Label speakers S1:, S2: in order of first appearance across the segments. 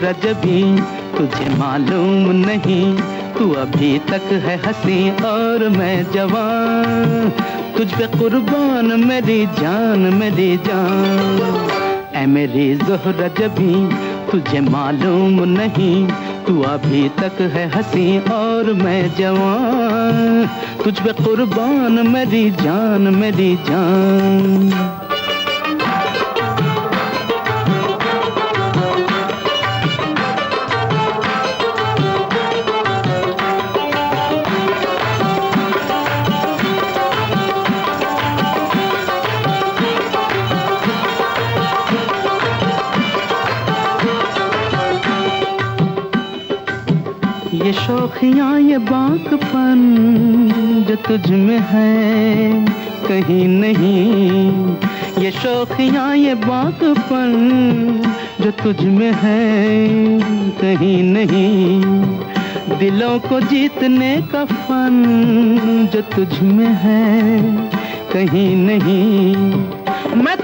S1: रजबी तुझे मालूम नहीं, तू अभी तक है हंसी और मैं जवान, तुझ पे कुर्बान मेरी जान मेरी जान। ऐ मेरी ज़ोहरा जबी तुझे मालूम नहीं, तू अभी तक है हंसी और मैं जवान, तुझ पे कुर्बान मेरी जान मेरी जान। ये शौखियाँ ये बाकपन जो तुझ में है कहीं नहीं, ये शौखियाँ ये बाकपन जो तुझ में है कहीं नहीं, दिलों को जीतने का फन जो तुझ में है कहीं नहीं। मैं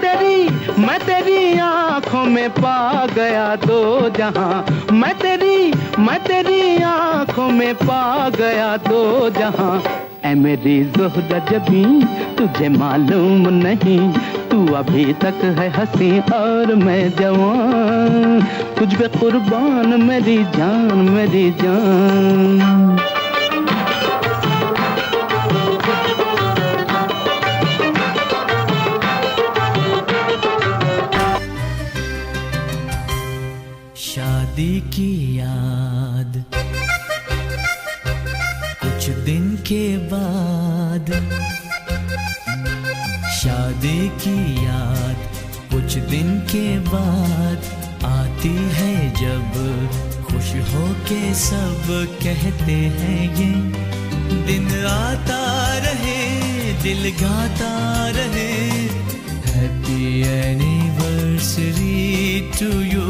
S1: तेरी आँखों में पा गया दो जहां, मैं तेरी आँखों में पा गया दो जहां। ऐ मेरी ज़ोहरा जबी तुझे मालूम नहीं, तू अभी तक है हंसी और मैं जवान, तुझ पे कुर्बान मेरी जान मेरी जान।
S2: शादी की याद कुछ दिन के बाद, शादी की याद कुछ दिन के बाद आती है जब खुश हो के सब कहते हैं ये दिन आता रहे दिल गाता रहे, हैप्पी एनिवर्सरी टू यू,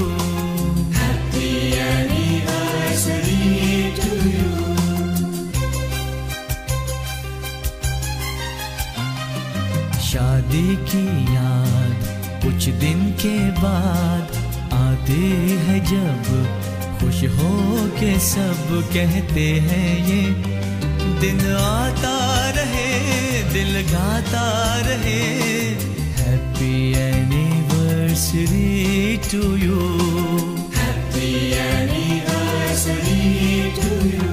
S2: शादी की याद कुछ दिन के बाद आती है जब खुश हो के सब कहते हैं ये दिन आता रहे दिल गाता रहे, happy anniversary to you, happy anniversary to you.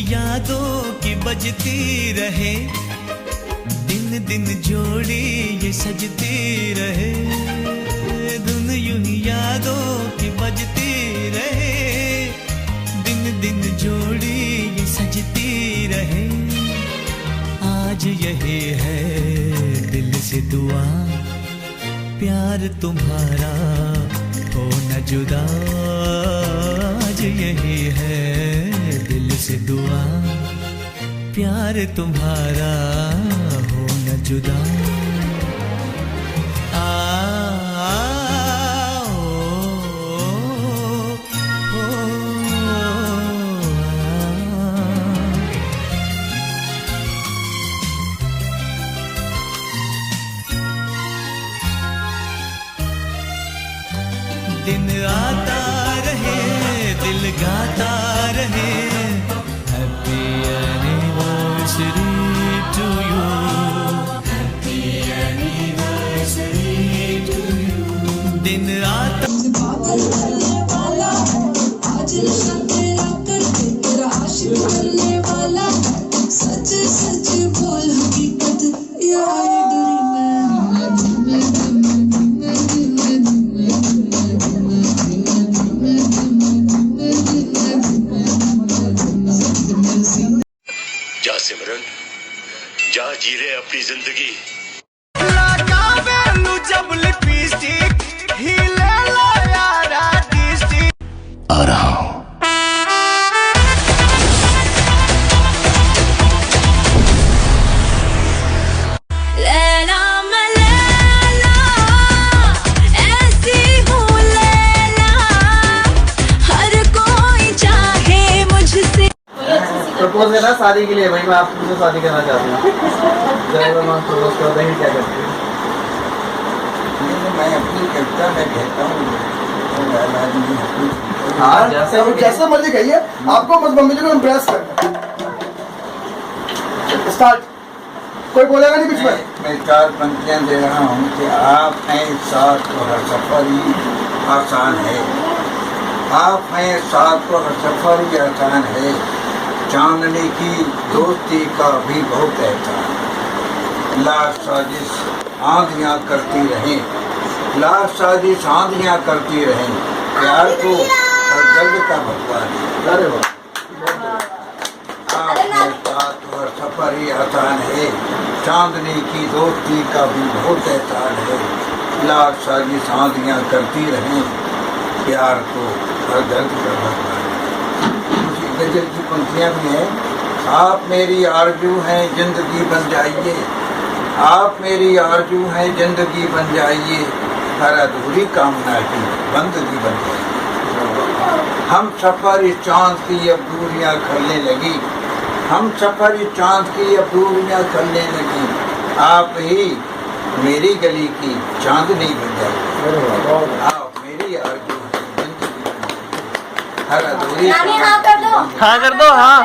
S2: यादों की बजती रहे दिन दिन जोड़ी ये सजती रहे, धुन यूं ही यादों की बजती रहे दिन दिन जोड़ी ये सजती रहे। आज यही है दिल से दुआ प्यार तुम्हारा हो न जुदा, आज यही है दिल से दुआ प्यार तुम्हारा हो न जुदा। दिन आता रहे दिल गाता रहे, happy anniversary to you, happy anniversary to you. दिन आता आज तेरा करके तेरा आशिक बनने वाला, सच सच बोल हकीकत यार
S3: सिमरन जा जी रहे अपनी जिंदगी।
S4: लगा जब लिपस्टिक ही ले लो यारा दी प्रपोज करना शादी के लिए भाई, मैं आपसे शादी करना चाहती हूँ। ड्राइवर मां प्रपोज कर रही है, क्या करती है?
S5: मैं अपनी कविता में कहता हूँ
S4: हाँ, जैसे
S6: मर्जी कहिए, आपको बस मम्मी जी को इम्प्रेस करना। स्टार्ट। कोई बोलेगा नहीं बीच में।
S5: मैं 4 पंक्तियाँ दे रहा हूँ कि आप हैं साथ तो हर सफर ही आसान है। आप हैं साथ तो हर सफर ही आसान है। चांदनी की दोस्ती का भी बहुत एहसान। लाख साजिश आंधियाँ करती रहें, लाख साजिश आंधियाँ करती रहें, प्यार को और दर्द का भगवा दे।
S4: अरे वाह,
S5: आप हैं साथ और सफर ही आसान है। चांदनी की दोस्ती का भी बहुत एहसान है। लाख साजिश आंधियाँ करती रहें, प्यार को और दर्द का भगवा दे। उसी गजल की पंक्तियाँ भी हैं। आप मेरी आरजू हैं, जिंदगी बन जाइए। आप मेरी आरजू हैं, जिंदगी बन जाइए। हर अधूरी कामना की बंदगी बन जाइए। हम सफर इस चांद की अब दूरियां करने लगी। हम सफर इस चांद की अब दूरियां करने लगी। आप ही मेरी गली की चांदनी बन जाइए। आप मेरी आरज़ू हैं, जिंदगी बन जाइए। हर अधूरी
S7: हाँ कर दो,
S8: हाँ कर दो, हाँ।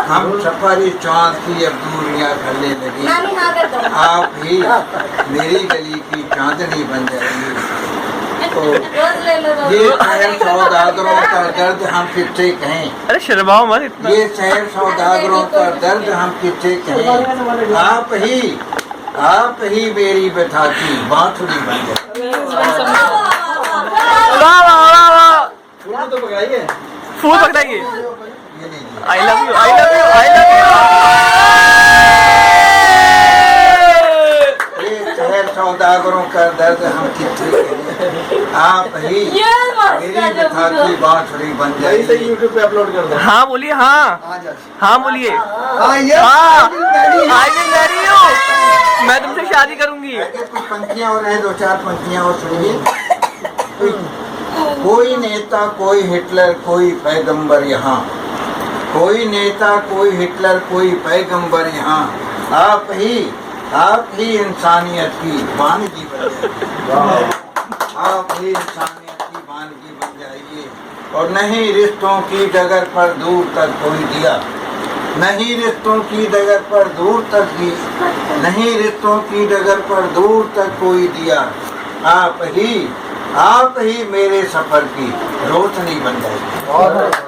S5: हम सफर इस चांद की अब दूरियां करने लगी।
S7: हाँ कर दो।
S5: आप ही मेरी गली की चांदनी बन जाएगी। तो
S7: रोज ले लो, रोज।
S5: ये शहर सौदागरों का दर्द हम किससे कहें।
S8: अरे शर्माओ मत इतना।
S5: ये शहर सौदागरों का दर्द हम किससे कहें। आप ही मेरी व्यथा की बांसुरी बन जाए।
S8: वाह वाह वाह वाह,
S4: फूल तो पकड़ाइए।
S8: फूल पकड़ाइए।
S5: ये लीजिए।
S8: I love you, I love you, I love you.
S5: ये शहर सौदागरों का दर्द हम किससे कहें। आप ही मेरी व्यथा की बांसुरी बन
S4: सही
S5: जाएगी।
S4: सही यूट्यूब पे अपलोड कर दो।
S8: हाँ बोलिए, हाँ हाँ बोलिए।
S6: हाँ ये
S8: हाँ, आई विल मैरी यू। मैं तुमसे शादी करूंगी।
S5: आगे कुछ पंक्तियाँ और हैं, 2-4 पंक्तियाँ और सुनिए। कोई नेता, कोई हिटलर, कोई पैगंबर यहाँ। कोई नेता, कोई हिटलर, कोई पैगंबर यहाँ। आप ही इंसानियत की वानगी बन जाइए। आप ही इंसानियत की वानगी बन जाइए। और नहीं रिश्तों की डगर पर दूर तक कोई दिया। नहीं रिश्तों की डगर पर दूर तक ही, नहीं रिश्तों की डगर पर दूर तक कोई दिया। आप ही मेरे सफर की रोशनी बन जाएगी।